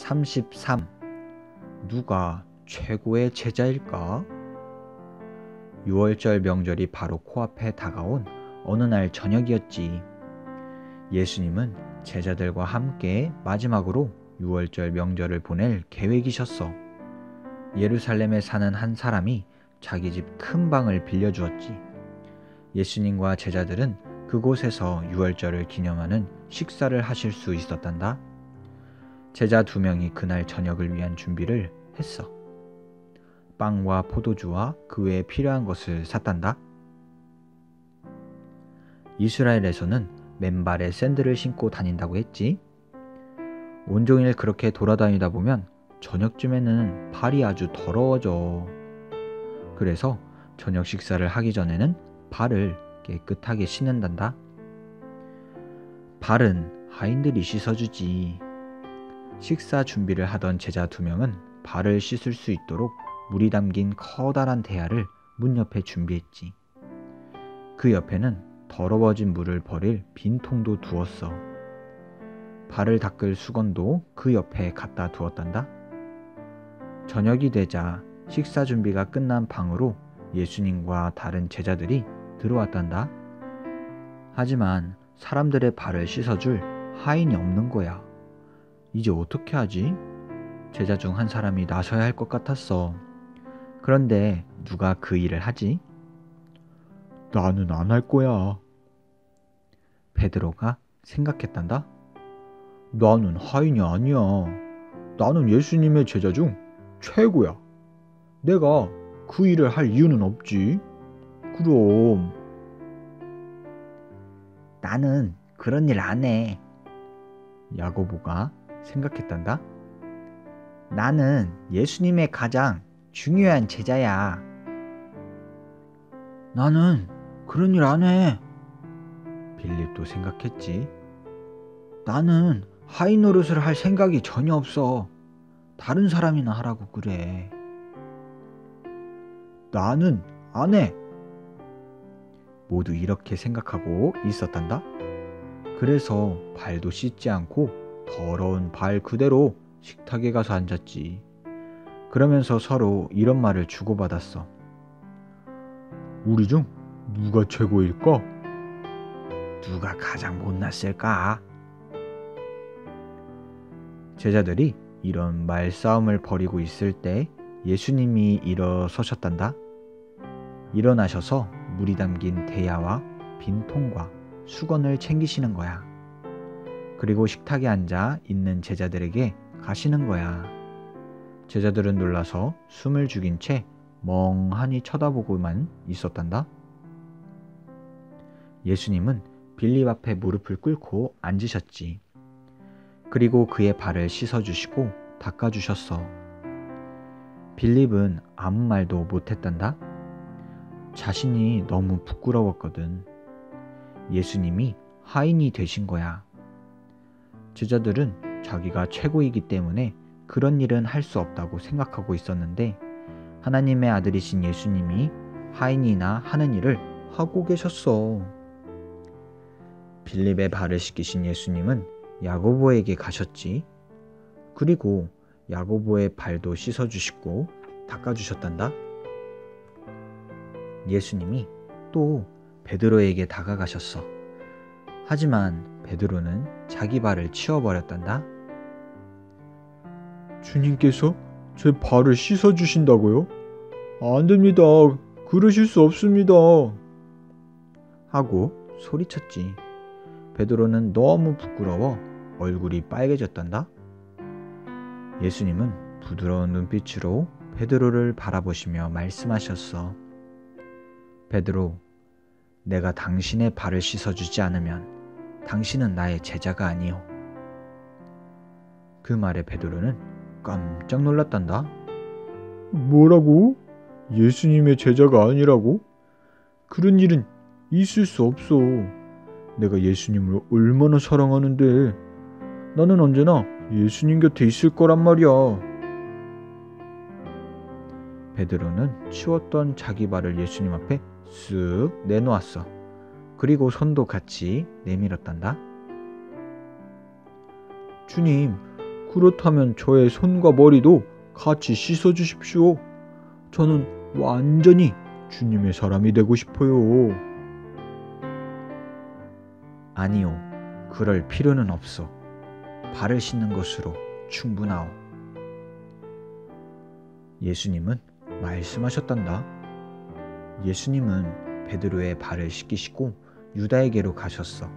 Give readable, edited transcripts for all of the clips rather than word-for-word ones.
33. 누가 최고의 제자일까? 6월절 명절이 바로 코앞에 다가온 어느 날 저녁이었지. 예수님은 제자들과 함께 마지막으로 6월절 명절을 보낼 계획이셨어. 예루살렘에 사는 한 사람이 자기 집 큰 방을 빌려주었지. 예수님과 제자들은 그곳에서 6월절을 기념하는 식사를 하실 수 있었단다. 제자 2명이 그날 저녁을 위한 준비를 했어. 빵과 포도주와 그 외에 필요한 것을 샀단다. 이스라엘에서는 맨발에 샌들을 신고 다닌다고 했지. 온종일 그렇게 돌아다니다 보면 저녁쯤에는 발이 아주 더러워져. 그래서 저녁 식사를 하기 전에는 발을 깨끗하게 씻는단다. 발은 하인들이 씻어주지. 식사 준비를 하던 제자 2명은 발을 씻을 수 있도록 물이 담긴 커다란 대야를 문 옆에 준비했지. 그 옆에는 더러워진 물을 버릴 빈 통도 두었어. 발을 닦을 수건도 그 옆에 갖다 두었단다. 저녁이 되자 식사 준비가 끝난 방으로 예수님과 다른 제자들이 들어왔단다. 하지만 사람들의 발을 씻어줄 하인이 없는 거야. 이제 어떻게 하지? 제자 중 한 사람이 나서야 할 것 같았어. 그런데 누가 그 일을 하지? 나는 안 할 거야. 베드로가 생각했단다. 나는 하인이 아니야. 나는 예수님의 제자 중 최고야. 내가 그 일을 할 이유는 없지. 그럼. 나는 그런 일 안 해. 야고보가 생각했단다. 나는 예수님의 가장 중요한 제자야. 나는 그런 일 안 해. 빌립도 생각했지. 나는 하인 노릇을 할 생각이 전혀 없어. 다른 사람이나 하라고 그래. 나는 안 해. 모두 이렇게 생각하고 있었단다. 그래서 발도 씻지 않고 더러운 발 그대로 식탁에 가서 앉았지. 그러면서 서로 이런 말을 주고받았어. 우리 중 누가 최고일까? 누가 가장 못났을까? 제자들이 이런 말싸움을 벌이고 있을 때 예수님이 일어서셨단다. 일어나셔서 물이 담긴 대야와 빈 통과 수건을 챙기시는 거야. 그리고 식탁에 앉아 있는 제자들에게 가시는 거야. 제자들은 놀라서 숨을 죽인 채 멍하니 쳐다보고만 있었단다. 예수님은 빌립 앞에 무릎을 꿇고 앉으셨지. 그리고 그의 발을 씻어주시고 닦아주셨어. 빌립은 아무 말도 못했단다. 자신이 너무 부끄러웠거든. 예수님이 하인이 되신 거야. 제자들은 자기가 최고이기 때문에 그런 일은 할 수 없다고 생각하고 있었는데 하나님의 아들이신 예수님이 하인이나 하는 일을 하고 계셨어. 빌립의 발을 씻기신 예수님은 야고보에게 가셨지. 그리고 야고보의 발도 씻어주시고 닦아주셨단다. 예수님이 또 베드로에게 다가가셨어. 하지만 베드로는 자기 발을 치워버렸단다. 주님께서 제 발을 씻어주신다고요? 안 됩니다. 그러실 수 없습니다. 하고 소리쳤지. 베드로는 너무 부끄러워 얼굴이 빨개졌단다. 예수님은 부드러운 눈빛으로 베드로를 바라보시며 말씀하셨어. 베드로, 내가 당신의 발을 씻어주지 않으면 당신은 나의 제자가 아니오. 그 말에 베드로는 깜짝 놀랐단다. 뭐라고? 예수님의 제자가 아니라고? 그런 일은 있을 수 없어. 내가 예수님을 얼마나 사랑하는데 나는 언제나 예수님 곁에 있을 거란 말이야. 베드로는 치웠던 자기 발을 예수님 앞에 쓱 내놓았어. 그리고 손도 같이 내밀었단다. 주님, 그렇다면 저의 손과 머리도 같이 씻어 주십시오. 저는 완전히 주님의 사람이 되고 싶어요. 아니요, 그럴 필요는 없어. 발을 씻는 것으로 충분하오. 예수님은 말씀하셨단다. 예수님은 베드로의 발을 씻기시고 유다에게로 가셨어.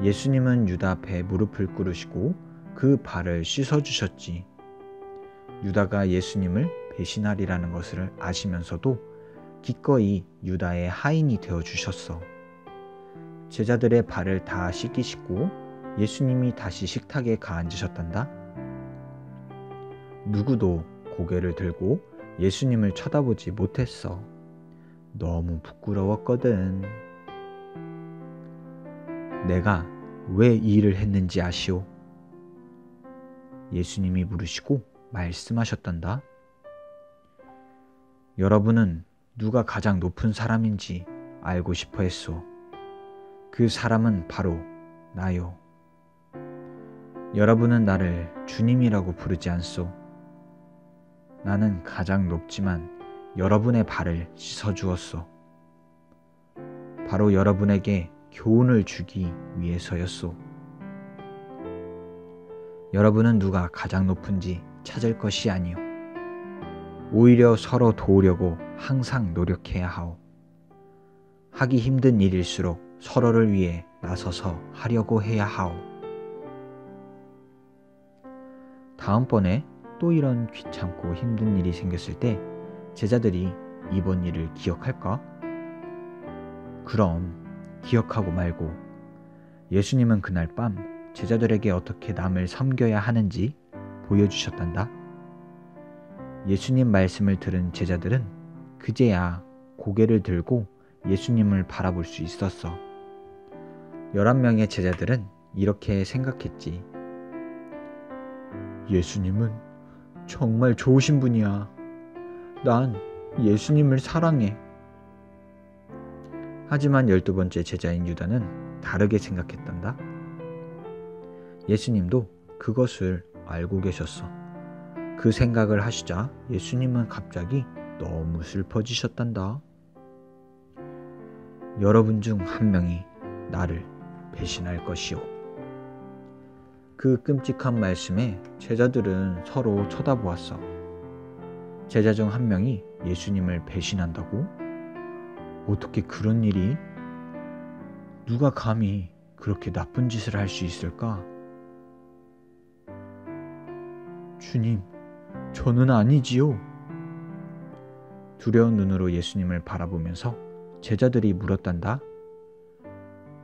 예수님은 유다 앞에 무릎을 꿇으시고 그 발을 씻어주셨지. 유다가 예수님을 배신하리라는 것을 아시면서도 기꺼이 유다의 하인이 되어주셨어. 제자들의 발을 다 씻기시고 예수님이 다시 식탁에 가앉으셨단다. 누구도 고개를 들고 예수님을 쳐다보지 못했어. 너무 부끄러웠거든. 내가 왜 이 일을 했는지 아시오? 예수님이 물으시고 말씀하셨단다. 여러분은 누가 가장 높은 사람인지 알고 싶어 했소. 그 사람은 바로 나요. 여러분은 나를 주님이라고 부르지 않소. 나는 가장 높지만 여러분의 발을 씻어주었소. 바로 여러분에게 교훈을 주기 위해서였소. 여러분은 누가 가장 높은지 찾을 것이 아니오. 오히려 서로 도우려고 항상 노력해야 하오. 하기 힘든 일일수록 서로를 위해 나서서 하려고 해야 하오. 다음번에 또 이런 귀찮고 힘든 일이 생겼을 때 제자들이 이번 일을 기억할까? 그럼 기억하고 말고 예수님은 그날 밤 제자들에게 어떻게 남을 섬겨야 하는지 보여주셨단다. 예수님 말씀을 들은 제자들은 그제야 고개를 들고 예수님을 바라볼 수 있었어. 11명의 제자들은 이렇게 생각했지. 예수님은 정말 좋으신 분이야. 난 예수님을 사랑해. 하지만 12번째 제자인 유다는 다르게 생각했단다. 예수님도 그것을 알고 계셨어. 그 생각을 하시자 예수님은 갑자기 너무 슬퍼지셨단다. 여러분 중 한 명이 나를 배신할 것이오. 그 끔찍한 말씀에 제자들은 서로 쳐다보았어. 제자 중 한 명이 예수님을 배신한다고? 어떻게 그런 일이? 누가 감히 그렇게 나쁜 짓을 할 수 있을까? 주님, 저는 아니지요. 두려운 눈으로 예수님을 바라보면서 제자들이 물었단다.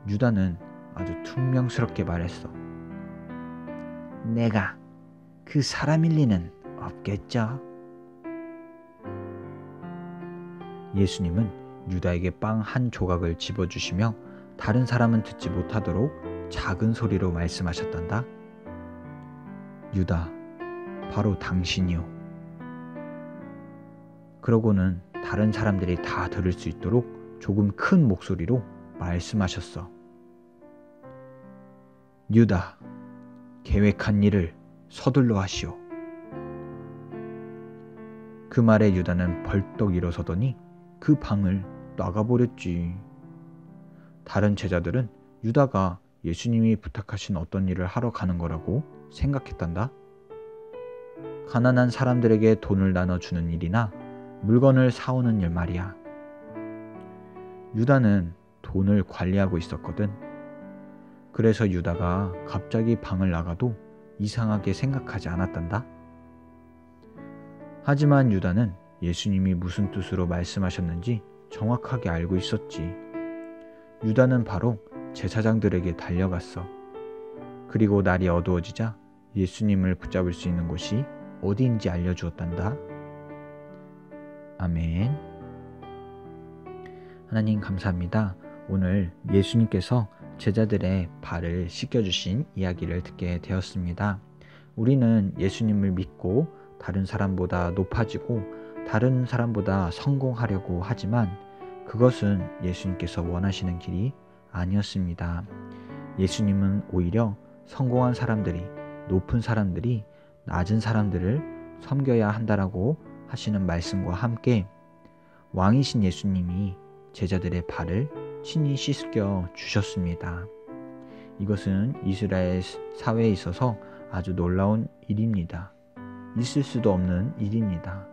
유다는 아주 퉁명스럽게 말했어. 내가 그 사람일 리는 없겠죠. 예수님은 유다에게 빵 한 조각을 집어주시며 다른 사람은 듣지 못하도록 작은 소리로 말씀하셨단다. 유다, 바로 당신이요. 그러고는 다른 사람들이 다 들을 수 있도록 조금 큰 목소리로 말씀하셨어. 유다, 계획한 일을 서둘러 하시오. 그 말에 유다는 벌떡 일어서더니 그 방을 나가버렸지. 다른 제자들은 유다가 예수님이 부탁하신 어떤 일을 하러 가는 거라고 생각했단다. 가난한 사람들에게 돈을 나눠주는 일이나 물건을 사오는 일 말이야. 유다는 돈을 관리하고 있었거든. 그래서 유다가 갑자기 방을 나가도 이상하게 생각하지 않았단다. 하지만 유다는 예수님이 무슨 뜻으로 말씀하셨는지 정확하게 알고 있었지. 유다는 바로 제사장들에게 달려갔어. 그리고 날이 어두워지자 예수님을 붙잡을 수 있는 곳이 어디인지 알려주었단다. 아멘. 하나님 감사합니다. 오늘 예수님께서 제자들의 발을 씻겨주신 이야기를 듣게 되었습니다. 우리는 예수님을 믿고 다른 사람보다 높아지고 다른 사람보다 성공하려고 하지만 그것은 예수님께서 원하시는 길이 아니었습니다. 예수님은 오히려 성공한 사람들이 높은 사람들이 낮은 사람들을 섬겨야 한다라고 하시는 말씀과 함께 왕이신 예수님이 제자들의 발을 친히 씻겨 주셨습니다. 이것은 이스라엘 사회에 있어서 아주 놀라운 일입니다. 있을 수도 없는 일입니다.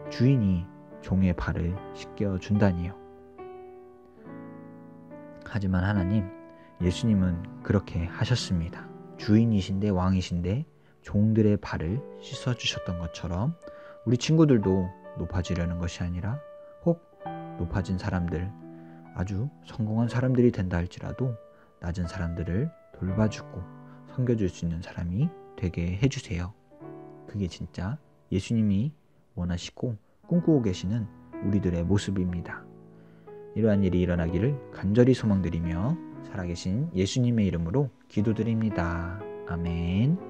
주인이 종의 발을 씻겨 준다니요. 하지만 하나님, 예수님은 그렇게 하셨습니다. 주인이신데 왕이신데 종들의 발을 씻어주셨던 것처럼 우리 친구들도 높아지려는 것이 아니라 혹 높아진 사람들, 아주 성공한 사람들이 된다 할지라도 낮은 사람들을 돌봐주고 섬겨줄 수 있는 사람이 되게 해주세요. 그게 진짜 예수님이 원하시고 꿈꾸고 계시는 우리들의 모습입니다. 이러한 일이 일어나기를 간절히 소망드리며 살아계신 예수님의 이름으로 기도드립니다. 아멘.